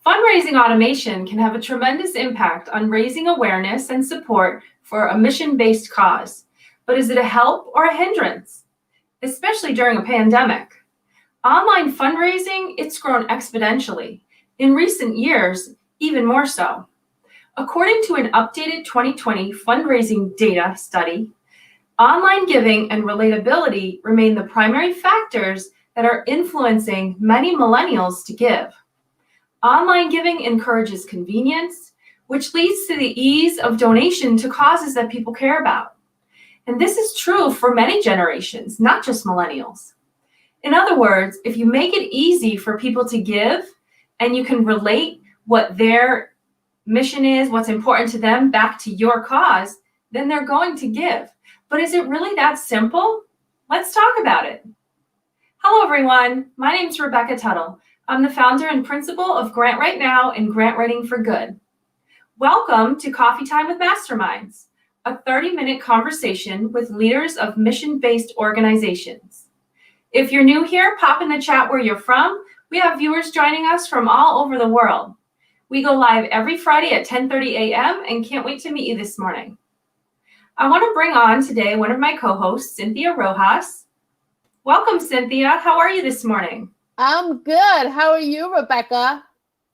Fundraising automation can have a tremendous impact on raising awareness and support for a mission-based cause. But is it a help or a hindrance, especially during a pandemic? Online fundraising, it's grown exponentially. In recent years, even more so. According to an updated 2020 fundraising data study, online giving and relatability remain the primary factors that are influencing many millennials to give. Online giving encourages convenience, which leads to the ease of donation to causes that people care about. And this is true for many generations, not just millennials. In other words, if you make it easy for people to give and you can relate what their mission is, what's important to them back to your cause, then they're going to give. But is it really that simple? Let's talk about it. Hello, everyone. My name is Rebecca Tuttle. I'm the founder and principal of Grant Right Now and Grant Writing for Good. Welcome to Coffee Time with Masterminds, a 30-minute conversation with leaders of mission-based organizations. If you're new here, pop in the chat where you're from. We have viewers joining us from all over the world. We go live every Friday at 10:30 a.m. and can't wait to meet you this morning. I want to bring on today one of my co-hosts, Cynthia Rojas. Welcome, Cynthia. How are you this morning? I'm good. How are you, Rebecca?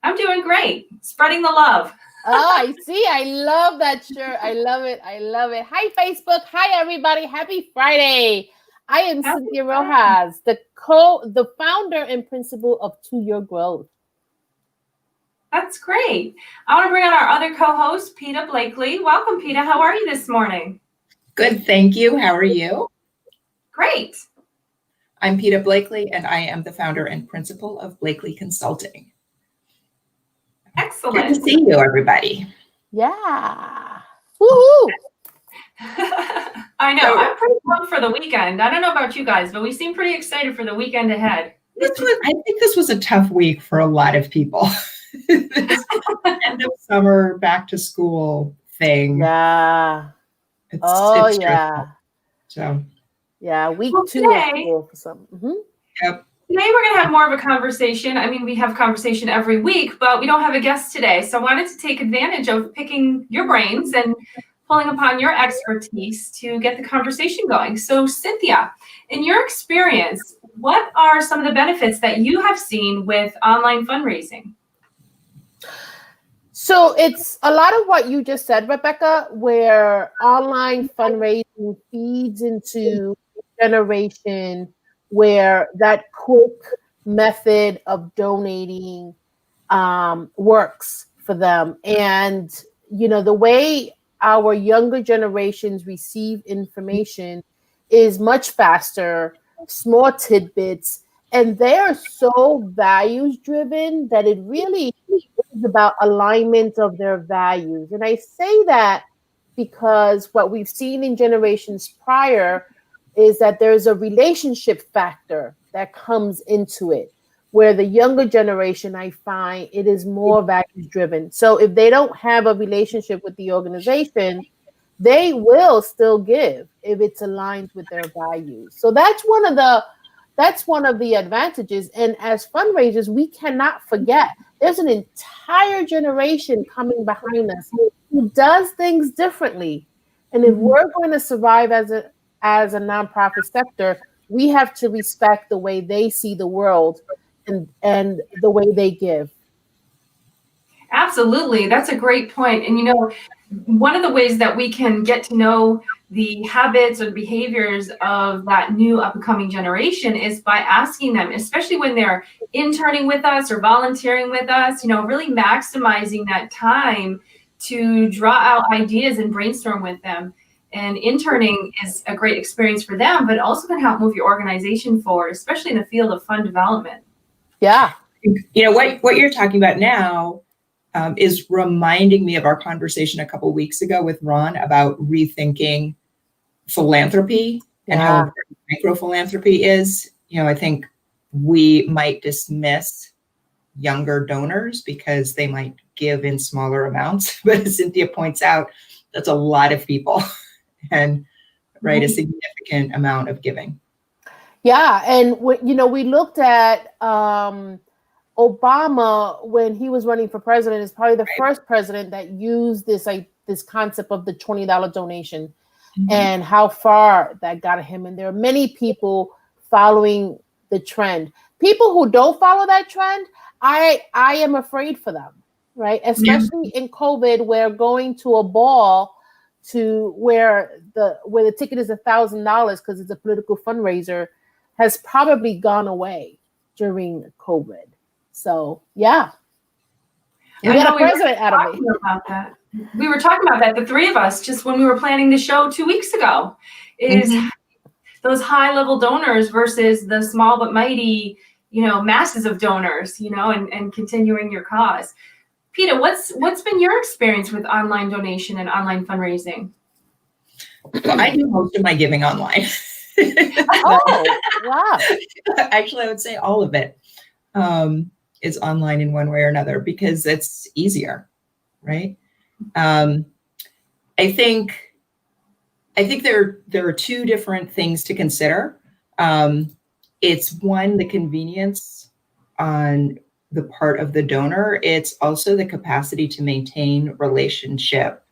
I'm doing great. Spreading the love. Oh, I see. I love that shirt. I love it. I love it. Hi, Facebook. Hi, everybody. Happy Friday. I am Cynthia Rojas, the founder and principal of To Your Growth. That's great. I want to bring on our other co-host, Peta Blakely. Welcome, Peta. How are you this morning? Good, thank you. How are you? Great. I'm Peta Blakely, and I am the founder and principal of Blakely Consulting. Excellent. Good to see you, everybody. Yeah. Woohoo! I know. I'm pretty pumped for the weekend. I don't know about you guys, but we seem pretty excited for the weekend ahead. I think this was a tough week for a lot of people. This end of summer, back to school thing. Yeah. It's yeah. stressful. So. Yeah, week two today, of school for some. Yep. Today we're going to have more of a conversation. I mean, we have conversation every week, but we don't have a guest today. So I wanted to take advantage of picking your brains and pulling upon your expertise to get the conversation going. So Cynthia, in your experience, what are some of the benefits that you have seen with online fundraising? So it's a lot of what you just said, Rebecca, where online fundraising feeds into generation where that quick method of donating works for them. And, you know, the way our younger generations receive information is much faster, small tidbits, and they are so values driven that it really is about alignment of their values. And I say that because what we've seen in generations prior is that there's a relationship factor that comes into it, where the younger generation, I find, it is more values driven. So if they don't have a relationship with the organization, they will still give if it's aligned with their values. So that's one of the advantages. And as fundraisers, we cannot forget there's an entire generation coming behind us who does things differently. And if we're going to survive as a nonprofit sector, we have to respect the way they see the world and the way they give. Absolutely. That's a great point. And, you know, one of the ways that we can get to know the habits or behaviors of that new up-and-coming generation is by asking them, especially when they're interning with us or volunteering with us, you know, really maximizing that time to draw out ideas and brainstorm with them. And interning is a great experience for them, but also can help move your organization forward, especially in the field of fund development. Yeah. You know, what you're talking about now is reminding me of our conversation a couple of weeks ago with Ron about rethinking philanthropy and how important microphilanthropy is. You know, I think we might dismiss younger donors because they might give in smaller amounts, but as Cynthia points out, that's a lot of people and a significant amount of giving. Yeah, and we looked at Obama, when he was running for president, is probably the first president that used this concept of the $20 donation and how far that got him. And there are many people following the trend. People who don't follow that trend, I am afraid for them, right? Especially in COVID, where going to a ball to where the ticket is $1,000 because it's a political fundraiser has probably gone away during COVID. So yeah, you got a president out of me. We were talking about that, the three of us, just when we were planning the show 2 weeks ago, is those high-level donors versus the small but mighty, masses of donors, and continuing your cause. Peter, what's been your experience with online donation and online fundraising? Well, I do most of my giving online. Oh, wow. Actually, I would say all of it is online in one way or another because it's easier, right? I think there are two different things to consider. It's one, the convenience on the part of the donor. It's also the capacity to maintain relationship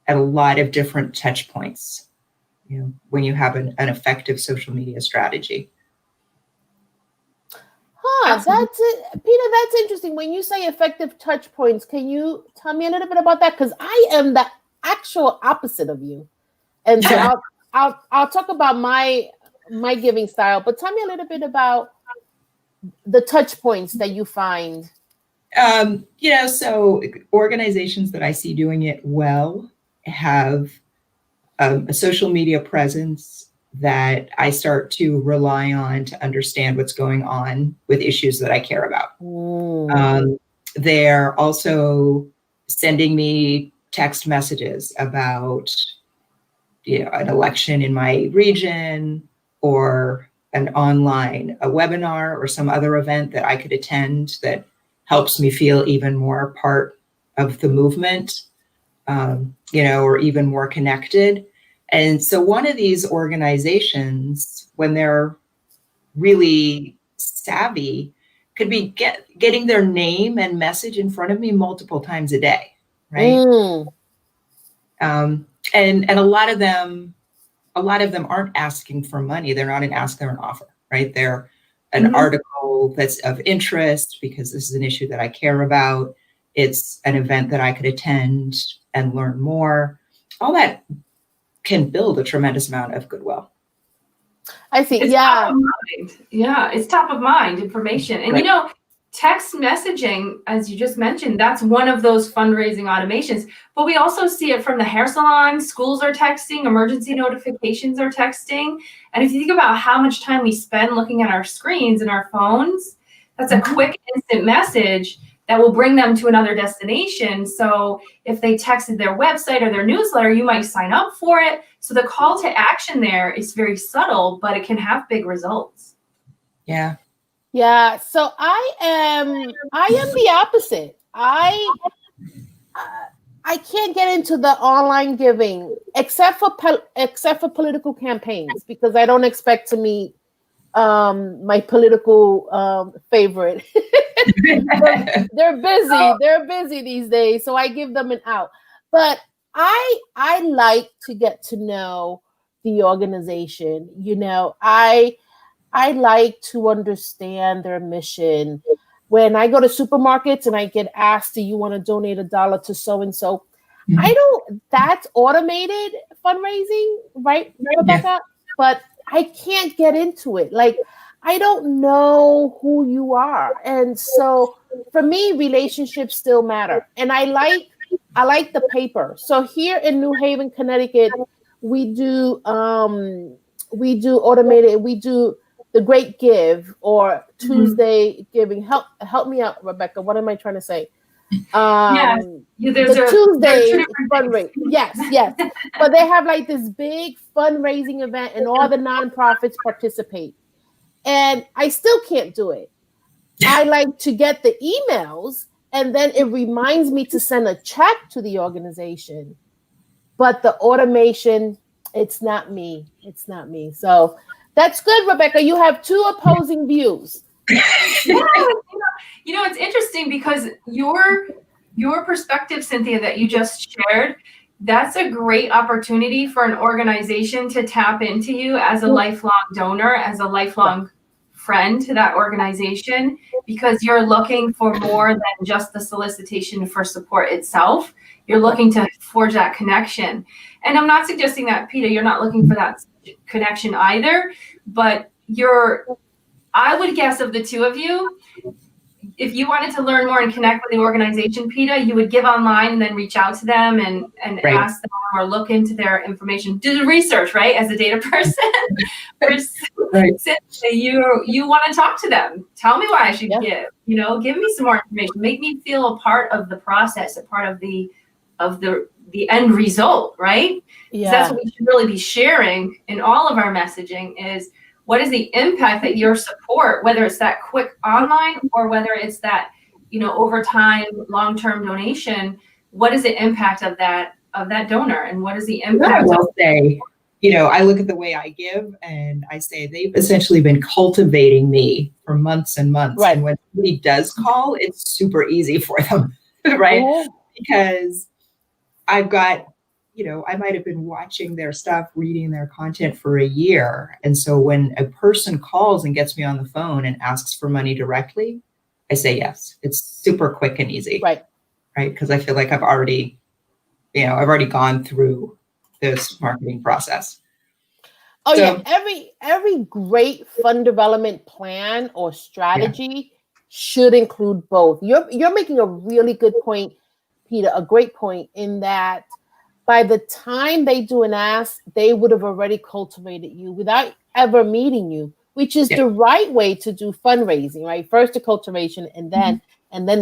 at a lot of different touch points, when you have an effective social media strategy. That's it. Peter, that's interesting. When you say effective touch points, can you tell me a little bit about that? Because I am the actual opposite of you. And so I'll talk about my giving style, but tell me a little bit about the touch points that you find. So organizations that I see doing it well have a social media presence that I start to rely on to understand what's going on with issues that I care about. They're also sending me text messages about an election in my region, or a webinar or some other event that I could attend that helps me feel even more part of the movement, or even more connected. And so one of these organizations, when they're really savvy, could be getting their name and message in front of me multiple times a day, right? And a lot of them aren't asking for money. They're not an ask, they're an offer, right? They're an article that's of interest because this is an issue that I care about. It's an event that I could attend and learn more. All that can build a tremendous amount of goodwill. I see. It's top of mind. Yeah, it's top of mind information. And text messaging, as you just mentioned, that's one of those fundraising automations. But we also see it from the hair salon. Schools are texting, emergency notifications are texting. And if you think about how much time we spend looking at our screens and our phones, that's a quick, instant message that will bring them to another destination. So if they texted their website or their newsletter, you might sign up for it. So the call to action there is very subtle, but it can have big results. Yeah. Yeah. So I am the opposite. I can't get into the online giving except for political campaigns, because I don't expect to meet my political favorite. They're busy these days, so I give them an out. But I like to get to know the organization. I like to understand their mission. When I go to supermarkets and I get asked, do you want to donate $1 to so-and-so? That's automated fundraising, right, Rebecca? Yeah. But I can't get into it. Like, I don't know who you are. And so for me, relationships still matter. And I like the paper. So here in New Haven, Connecticut, we do automated, we do the Great Give or Tuesday Giving. Help me out, Rebecca. What am I trying to say? The Tuesday fundraising. Yes. But they have like this big fundraising event and all the nonprofits participate. And I still can't do it. I like to get the emails and then it reminds me to send a check to the organization. But the automation, it's not me. So that's good, Rebecca. You have two opposing views. interesting because your perspective, Cynthia, that you just shared, that's a great opportunity for an organization to tap into you as a lifelong donor, as a lifelong friend to that organization, because you're looking for more than just the solicitation for support itself. You're looking to forge that connection. And I'm not suggesting that, Peter, you're not looking for that connection either, but I would guess of the two of you, if you wanted to learn more and connect with the organization, Peter, you would give online and then reach out to them and Right. ask them or look into their information. Do the research, right? As a data person. Right. You want to talk to them. Tell me why I should give. Give me some more information. Make me feel a part of the process, a part of the end result, right? Yeah. That's what we should really be sharing in all of our messaging is, what is the impact that your support, whether it's that quick online or whether it's that, over time, long-term donation, what is the impact of that donor, and what is the impact? I will say, I look at the way I give and I say they've essentially been cultivating me for months and months. Right. And when somebody does call, it's super easy for them, right? Oh. Because I've got, I might have been watching their stuff, reading their content for a year. And so when a person calls and gets me on the phone and asks for money directly, I say yes. It's super quick and easy. Right. Right. Because I feel like I've already gone through this marketing process. Oh, so, yeah. Every great fund development plan or strategy should include both. You're making a really good point, Peter, a great point, in that by the time they do an ask, they would have already cultivated you without ever meeting you, which is the right way to do fundraising, right? First the cultivation and then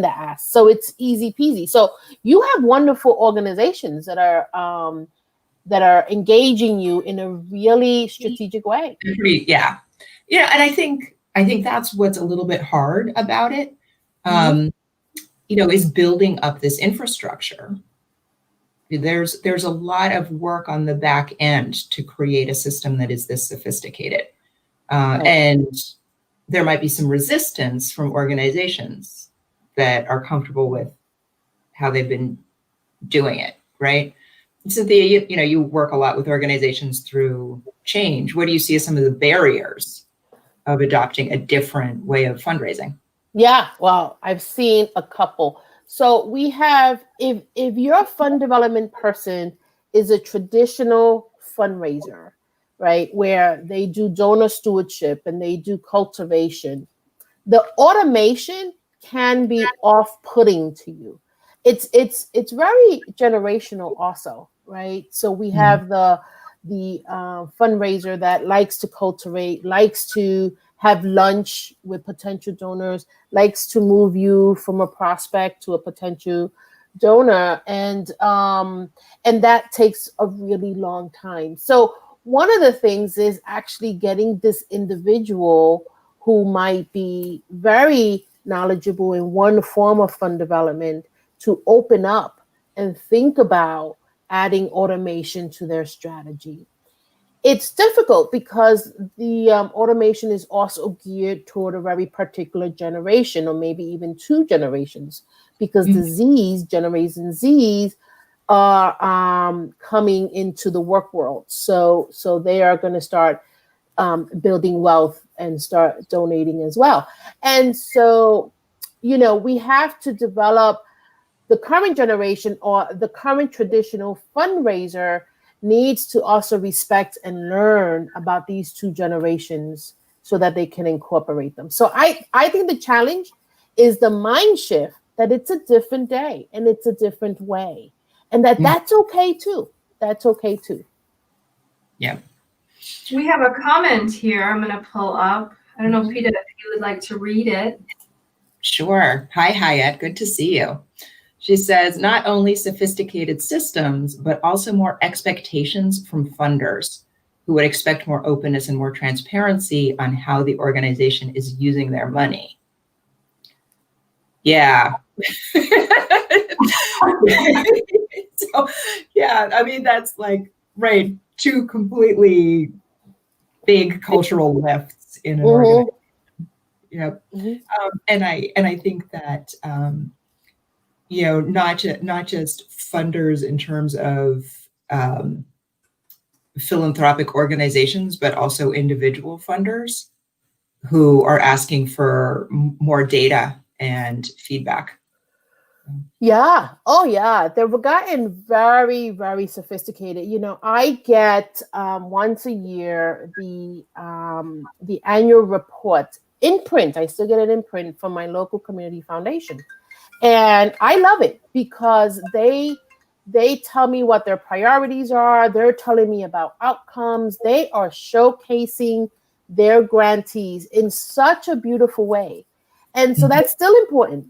the ask. So it's easy peasy. So you have wonderful organizations that are engaging you in a really strategic way. Yeah. And I think that's what's a little bit hard about it. Is building up this infrastructure. There's a lot of work on the back end to create a system that is this sophisticated. And there might be some resistance from organizations that are comfortable with how they've been doing it, right? Cynthia, you work a lot with organizations through change. What do you see as some of the barriers of adopting a different way of fundraising? Yeah, well, I've seen a couple. So we have, if your fund development person is a traditional fundraiser, right, where they do donor stewardship and they do cultivation, the automation can be off-putting to you. It's very generational also, right? So we have the fundraiser that likes to cultivate, likes to have lunch with potential donors, likes to move you from a prospect to a potential donor, and that takes a really long time. So one of the things is actually getting this individual who might be very knowledgeable in one form of fund development to open up and think about adding automation to their strategy. It's difficult because the automation is also geared toward a very particular generation, or maybe even two generations, because the Generation Zs, are coming into the work world. So they are going to start building wealth and start donating as well. And so, we have to develop the current generation, or the current traditional fundraiser needs to also respect and learn about these two generations so that they can incorporate them. So I think the challenge is the mind shift, that it's a different day and it's a different way, and that's okay too. That's okay too. Yeah. We have a comment here I'm going to pull up. I don't know, Peter, if you would like to read it. Sure. Hi, Hayat. Good to see you. She says, not only sophisticated systems, but also more expectations from funders who would expect more openness and more transparency on how the organization is using their money. Yeah. So, yeah, I mean, that's like, right, two completely big cultural lifts in an organization. You know, Mhm. and I think that not just funders in terms of philanthropic organizations, but also individual funders who are asking for more data and feedback. Yeah. Oh, yeah. They've gotten very, very sophisticated. I get once a year the annual report in print. I still get it in print from my local community foundation, and I love it because they tell me what their priorities are. They're telling me about outcomes. They are showcasing their grantees in such a beautiful way. And so that's still important.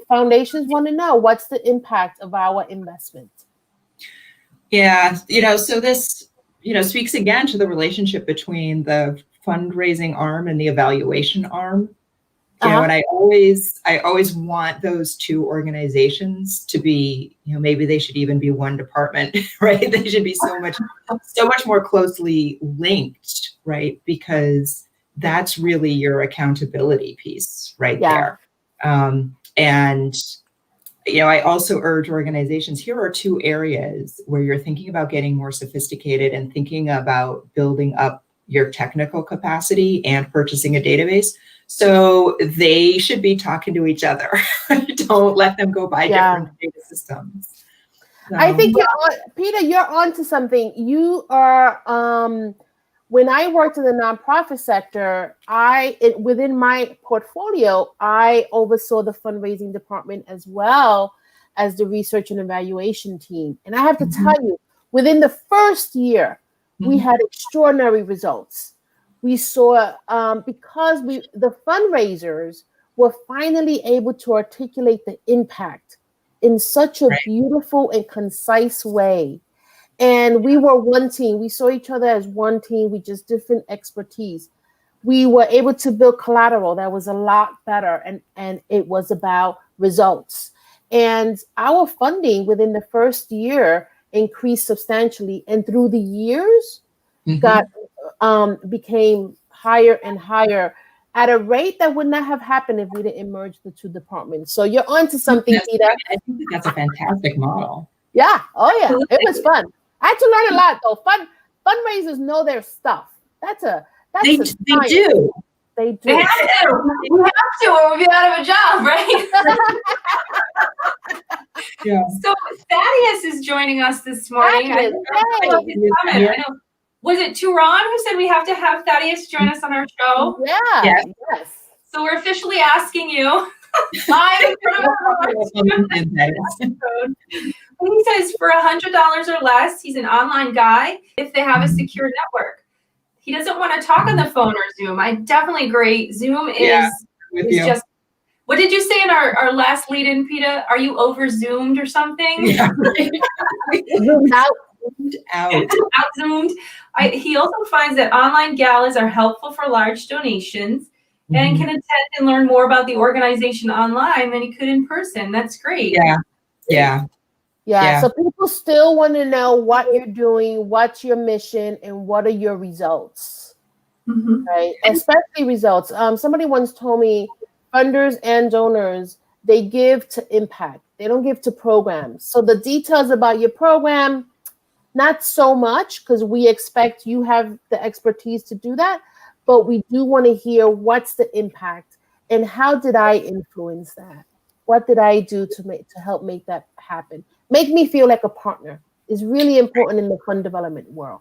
Foundations want to know what's the impact of our investment. Yeah, so this, speaks again to the relationship between the fundraising arm and the evaluation arm. And I always want those two organizations to be, maybe they should even be one department, right? They should be so much more closely linked, right? Because that's really your accountability piece right there. And I also urge organizations, here are two areas where you're thinking about getting more sophisticated and thinking about building up your technical capacity and purchasing a database. So they should be talking to each other. Don't let them go buy different data systems. So, I think Peter, you're onto something. You are, when I worked in the nonprofit sector, within my portfolio, I oversaw the fundraising department as well as the research and evaluation team. And I have to tell you, within the first year, we had extraordinary results. We saw, because the fundraisers were finally able to articulate the impact in such a beautiful and concise way. And we were one team. We saw each other as one team with just different expertise. We were able to build collateral that was a lot better, and it was about results. And our funding within the first year increased substantially, and through the years became higher and higher at a rate that would not have happened if we didn't merge the two departments. So you're onto something, Peter. I think that's a fantastic model. Yeah. Oh, yeah. It was fun. I had to learn a lot, though. Fundraisers know their stuff. They do. They do. They have to. We have to, or we'll be out of a job, right? Yeah. So Thaddeus is joining us this morning. I know. Was it Turan who said we have to have Thaddeus join us on our show? Yeah. Yes. So we're officially asking you. Live He says for $100 or less, he's an online guy if they have a secure network. He doesn't want to talk on the phone or Zoom. I definitely agree. Zoom is just, what did you say in our last lead-in, Peta? Are you over-Zoomed or something? Yeah. Zoomed out. Out-Zoomed. He also finds that online galas are helpful for large donations and can attend and learn more about the organization online than he could in person. That's great. Yeah. So people still want to know what you're doing, what's your mission, and what are your results, right? Especially results. Somebody once told me funders and donors, they give to impact. They don't give to programs. So the details about your program, not so much, because we expect you have the expertise to do that, but we do want to hear what's the impact and how did I influence that? What did I do to help make that happen? Make me feel like a partner is really important in the fund development world.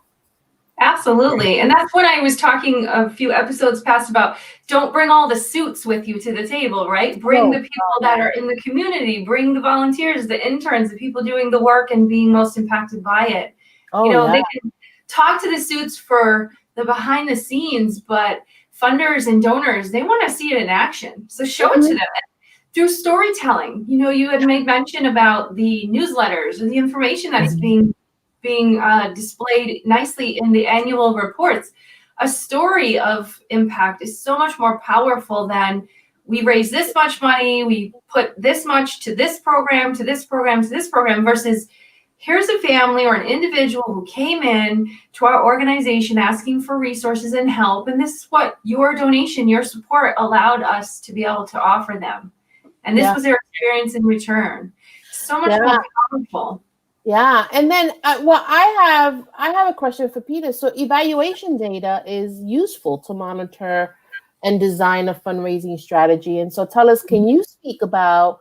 Absolutely. And that's when I was talking a few episodes past about don't bring all the suits with you to the table, right? Bring the people that are in the community, bring the volunteers, the interns, the people doing the work and being most impacted by it. They can talk to the suits for the behind the scenes, but funders and donors, they want to see it in action. So show it to them. Through storytelling, you had made mention about the newsletters and the information that is being displayed nicely in the annual reports. A story of impact is so much more powerful than we raise this much money, we put this much to this program, to this program, to this program, versus Here's a family or an individual who came in to our organization asking for resources and help, and this is what your donation, your support allowed us to be able to offer them. And this was their experience in return. So much more powerful. Yeah, and then I have a question for Peter. So evaluation data is useful to monitor and design a fundraising strategy. And so tell us, can you speak about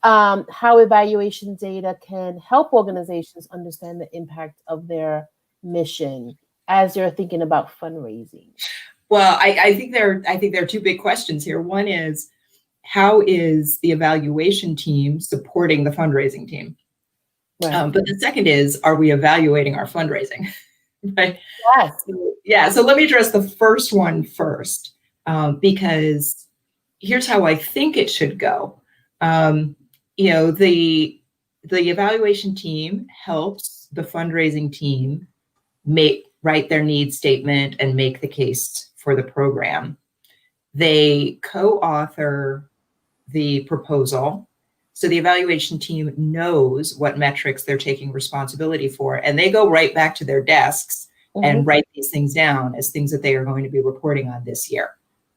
how evaluation data can help organizations understand the impact of their mission as they're thinking about fundraising? Well, I think there are two big questions here. One is, how is the evaluation team supporting the fundraising team? Right. But the second is, are we evaluating our fundraising? Right? Yes. Yeah. So let me address the first one first, because here's how I think it should go. You know, the evaluation team helps the fundraising team write their needs statement and make the case for the program. They co-author the proposal, so the evaluation team knows what metrics they're taking responsibility for, and they go right back to their desks and write these things down as things that they are going to be reporting on this year,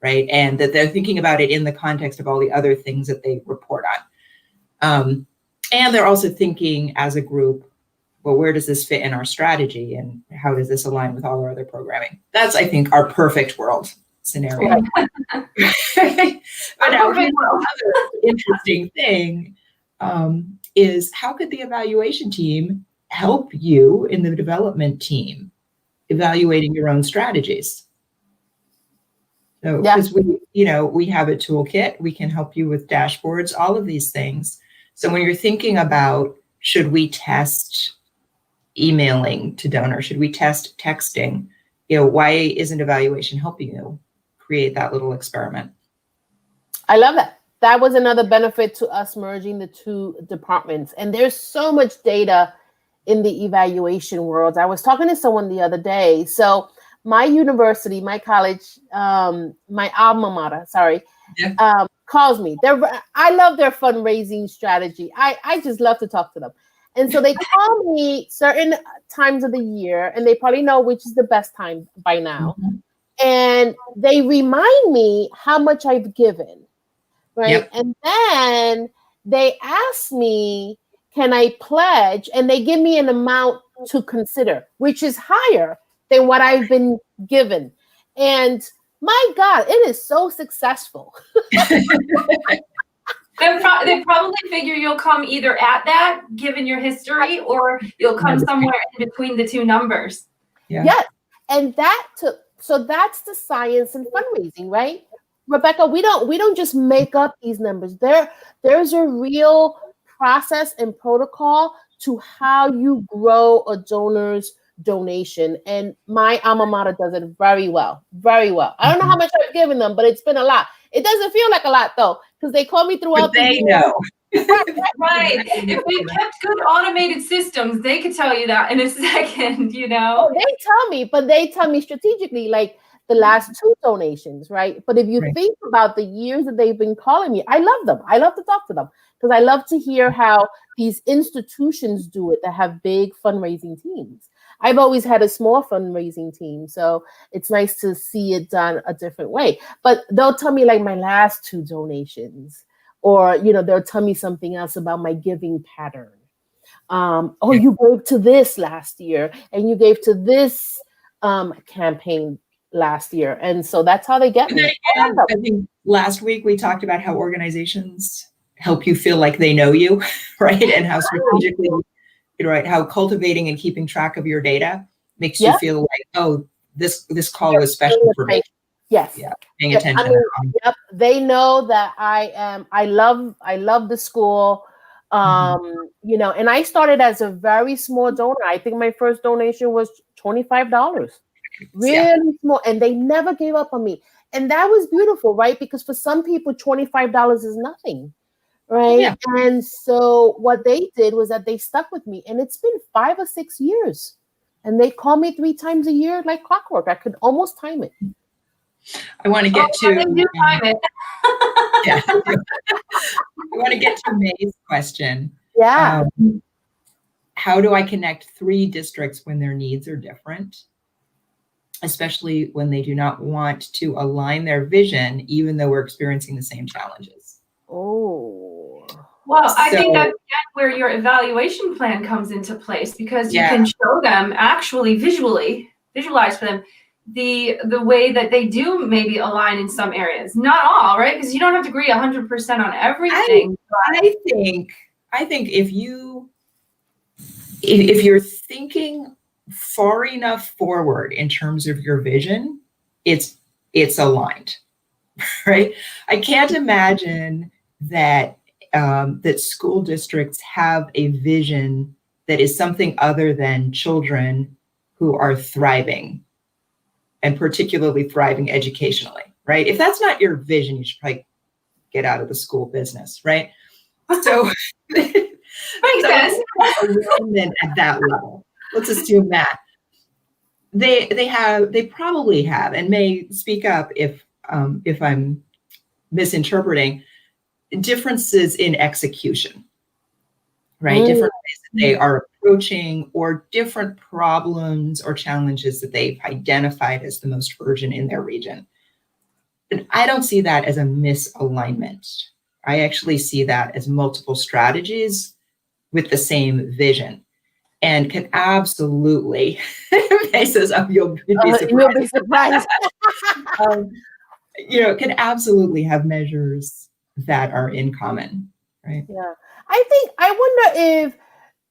right? And that they're thinking about it in the context of all the other things that they report on. And they're also thinking as a group, well, where does this fit in our strategy, and how does this align with all our other programming? That's, I think, our perfect world scenario. But now, another interesting thing is, how could the evaluation team help you in the development team evaluating your own strategies? So, because we have a toolkit, we can help you with dashboards, all of these things. So when you're thinking about, should we test emailing to donors? Should we test texting? Why isn't evaluation helping you create that little experiment? I love that. That was another benefit to us merging the two departments. And there's so much data in the evaluation world. I was talking to someone the other day. So my university, my college, my alma mater, calls me. I love their fundraising strategy. I just love to talk to them. And so they call me certain times of the year, and they probably know which is the best time by now. And they remind me how much I've given, right? Yep. And then they ask me, can I pledge? And they give me an amount to consider, which is higher than what I've been given. And my God, it is so successful. They probably figure you'll come either at that, given your history, or you'll come somewhere in between the two numbers. Yeah. Yes. And so that's the science in fundraising, right? Rebecca, we don't just make up these numbers. There's a real process and protocol to how you grow a donor's donation. And my alma mater does it very well, very well. I don't know how much I've given them, but it's been a lot. It doesn't feel like a lot though, because they call me throughout the year. They know. Right. If we kept good automated systems, they could tell you that in a second, Oh, they tell me strategically, like the last two donations, right? But if you think about the years that they've been calling me, I love them. I love to talk to them because I love to hear how these institutions do it that have big fundraising teams. I've always had a small fundraising team, so it's nice to see it done a different way. But they'll tell me like my last two donations, or they'll tell me something else about my giving pattern. You gave to this last year, and you gave to this campaign last year, and so that's how they get me. I think last week we talked about how organizations help you feel like they know you, right? And how strategically. Right, how cultivating and keeping track of your data makes you feel like, oh, this call was special for me. Yes. Yeah. Paying attention. They know that I love the school. And I started as a very small donor. I think my first donation was $25. Really small. And they never gave up on me. And that was beautiful, right? Because for some people, $25 is nothing. Right. Yeah. And so what they did was that they stuck with me, and it's been 5 or 6 years, and they call me 3 times a year like clockwork. I could almost time it. I want to get to time it. Yeah. I want to get to May's question. Yeah. how do I connect 3 districts when their needs are different, especially when they do not want to align their vision, even though we're experiencing the same challenges? Oh. Well, I think So- that's again where your evaluation plan comes into place, because you Yeah. can show them actually visualize for them the way that they do maybe align in some areas. Not all, right? Because you don't have to agree 100% on everything. I think if you're thinking far enough forward in terms of your vision, it's aligned, right? I can't imagine that that school districts have a vision that is something other than children who are thriving, and particularly thriving educationally, right? If that's not your vision, you should probably get out of the school business, right? So Makes sense. alignment at that level. Let's assume that they probably have, and may speak up if I'm misinterpreting, differences in execution, right? Mm. Different ways that they are approaching, or different problems or challenges that they've identified as the most urgent in their region. And I don't see that as a misalignment. I actually see that as multiple strategies with the same vision, and can absolutely, May says, oh, you'll be surprised. You'll be surprised. Can absolutely have measures that are in common, right? Yeah. I wonder if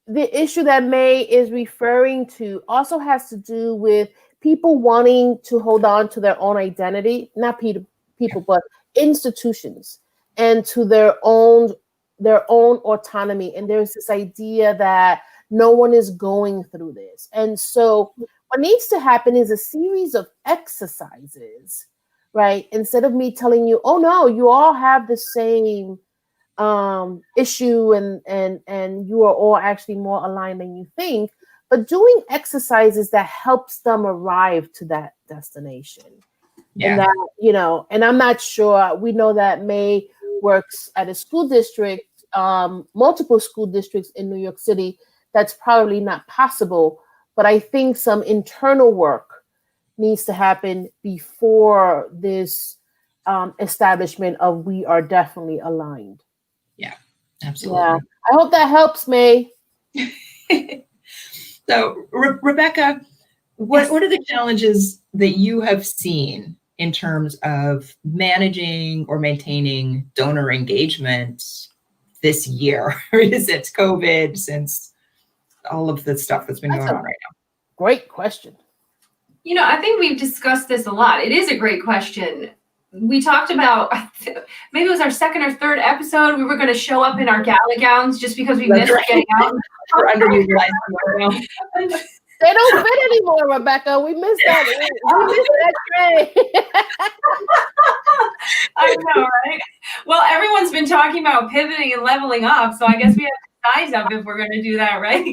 the issue that May is referring to also has to do with people wanting to hold on to their own identity, not people, but institutions, and to their own autonomy. And there's this idea that no one is going through this. And so what needs to happen is a series of exercises, right? Instead of me telling you, oh no, you all have the same issue, and you are all actually more aligned than you think, but doing exercises that helps them arrive to that destination. Yeah. And that, and I'm not sure, we know that May works at a school district, multiple school districts in New York City. That's probably not possible, but I think some internal work needs to happen before this establishment of we are definitely aligned. Yeah, absolutely. Yeah, I hope that helps, May. So, Rebecca, what are the challenges that you have seen in terms of managing or maintaining donor engagement this year? Is it COVID, since all of the stuff that's been going on right now? Great question. I think we've discussed this a lot. It is a great question. We talked about, maybe it was our second or third episode, we were going to show up in our gala gowns just because we missed getting out. We're underutilized now. They don't fit anymore, Rebecca. We missed that. We missed that trade. I know, right? Well, everyone's been talking about pivoting and leveling up, so I guess we have to size up if we're going to do that, right?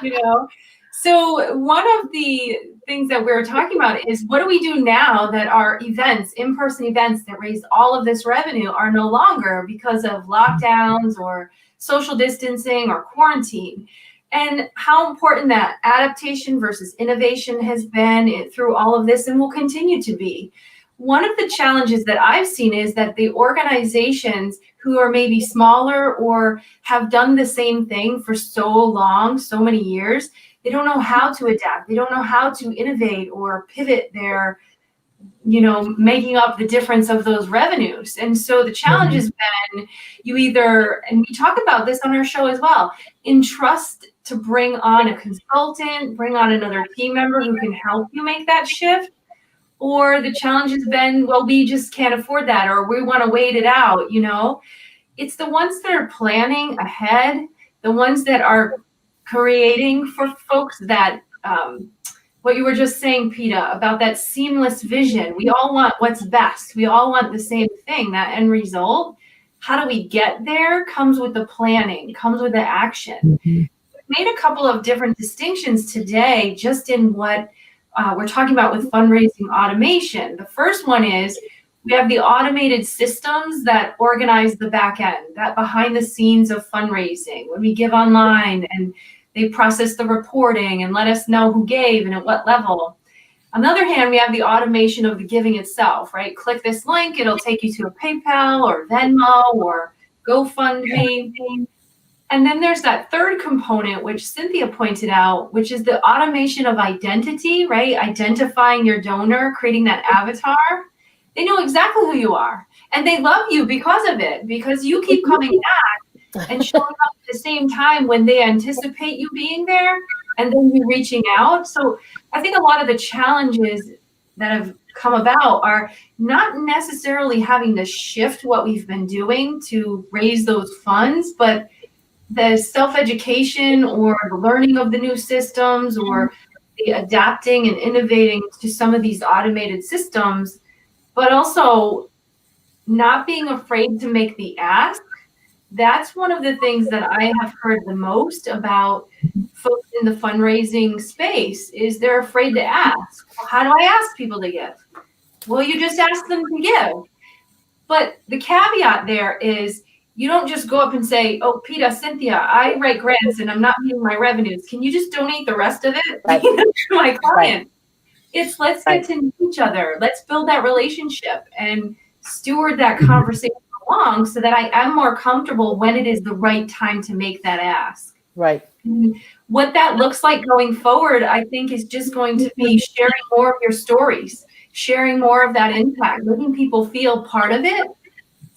Yeah. So one of the things that we're talking about is, what do we do now that our events, in-person events that raised all of this revenue, are no longer because of lockdowns or social distancing or quarantine? And how important that adaptation versus innovation has been through all of this and will continue to be. One of the challenges that I've seen is that the organizations who are maybe smaller or have done the same thing for so long, so many years, they don't know how to adapt. They don't know how to innovate or pivot their, making up the difference of those revenues. And so the challenge has been, you either, and we talk about this on our show as well, entrust to bring on a consultant, bring on another team member who can help you make that shift. Or the challenge has been, well, we just can't afford that, or we want to wait it out. It's the ones that are planning ahead, the ones that are creating for folks that, what you were just saying, Peta, about that seamless vision. We all want what's best. We all want the same thing, that end result. How do we get there comes with the planning, comes with the action. Mm-hmm. We've made a couple of different distinctions today just in what we're talking about with fundraising automation. The first one is, We have the automated systems that organize the back end, that behind the scenes of fundraising. When we give online and they process the reporting and let us know who gave and at what level. On the other hand, we have the automation of the giving itself, right? Click this link, it'll take you to a PayPal or Venmo or GoFundMe. And then there's that third component, which Cynthia pointed out, which is the automation of identity, right? Identifying your donor, creating that avatar. They know exactly who you are. And they love you because of it, because you keep coming back and showing up at the same time when they anticipate you being there and then you reaching out. So I think a lot of the challenges that have come about are not necessarily having to shift what we've been doing to raise those funds, but the self-education or the learning of the new systems or the adapting and innovating to some of these automated systems, but also not being afraid to make the ask. That's one of the things that I have heard the most about folks in the fundraising space is they're afraid to ask. Well, how do I ask people to give? Well, you just ask them to give. But the caveat there is you don't just go up and say, oh, Peter, Cynthia, I write grants and I'm not meeting my revenues. Can you just donate the rest of it to my client? Right. It's let's get to know each other. Let's build that relationship and steward that conversation along so that I am more comfortable when it is the right time to make that ask. Right. And what that looks like going forward, I think, is just going to be sharing more of your stories, sharing more of that impact, letting people feel part of it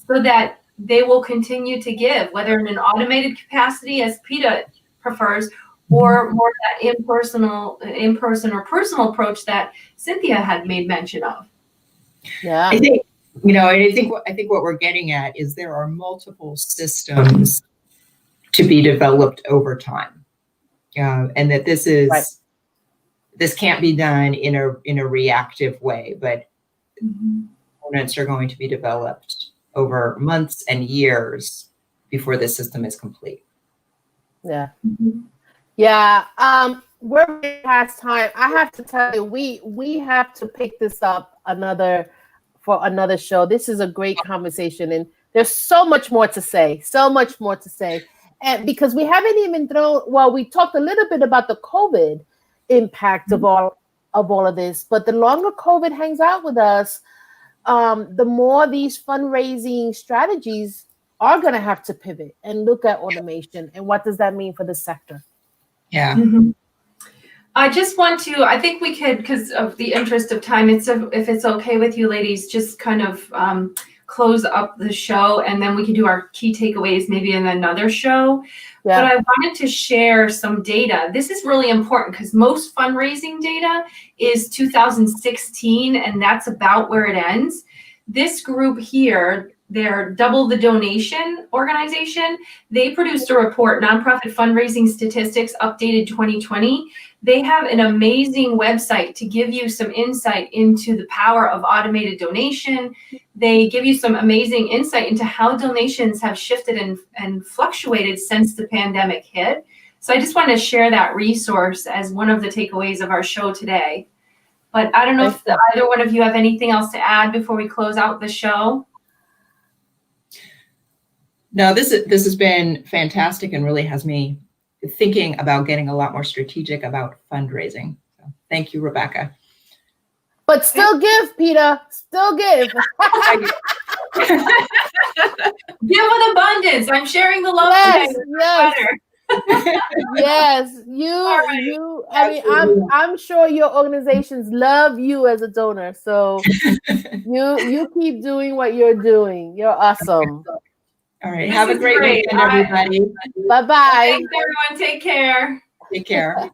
so that they will continue to give, whether in an automated capacity, as PETA prefers, or more that in-person or personal approach that Cynthia had made mention of. Yeah. I think, I think what we're getting at is there are multiple systems to be developed over time. And that this is, this can't be done in a reactive way, but components are going to be developed over months and years before the system is complete. Yeah. Yeah. We're past time. I have to tell you, we have to pick this up for another show. This is a great conversation, and there's so much more to say. And because we haven't even we talked a little bit about the COVID impact of all of this, but the longer COVID hangs out with us, the more these fundraising strategies are going to have to pivot and look at automation and what does that mean for the sector. Yeah. I just want to, I think we could, because of the interest of time, if it's okay with you ladies, just kind of close up the show and then we can do our key takeaways maybe in another show. Yeah. But I wanted to share some data. This is really important because most fundraising data is 2016 and that's about where it ends. This group here, they're Double the Donation organization. They produced a report, Nonprofit Fundraising Statistics Updated 2020. They have an amazing website to give you some insight into the power of automated donation. They give you some amazing insight into how donations have shifted and fluctuated since the pandemic hit. So I just want to share that resource as one of the takeaways of our show today. But I don't know if either one of you have anything else to add before we close out the show. No, this has been fantastic and really has me thinking about getting a lot more strategic about fundraising. So thank you, Rebecca. But still give, Peter. Still give. Give with abundance. I'm sharing the love. Yes. I mean, I'm sure your organizations love you as a donor. So you keep doing what you're doing. You're awesome. All right. Have a great weekend, everybody. Bye-bye. Thanks, everyone. Take care. Take care.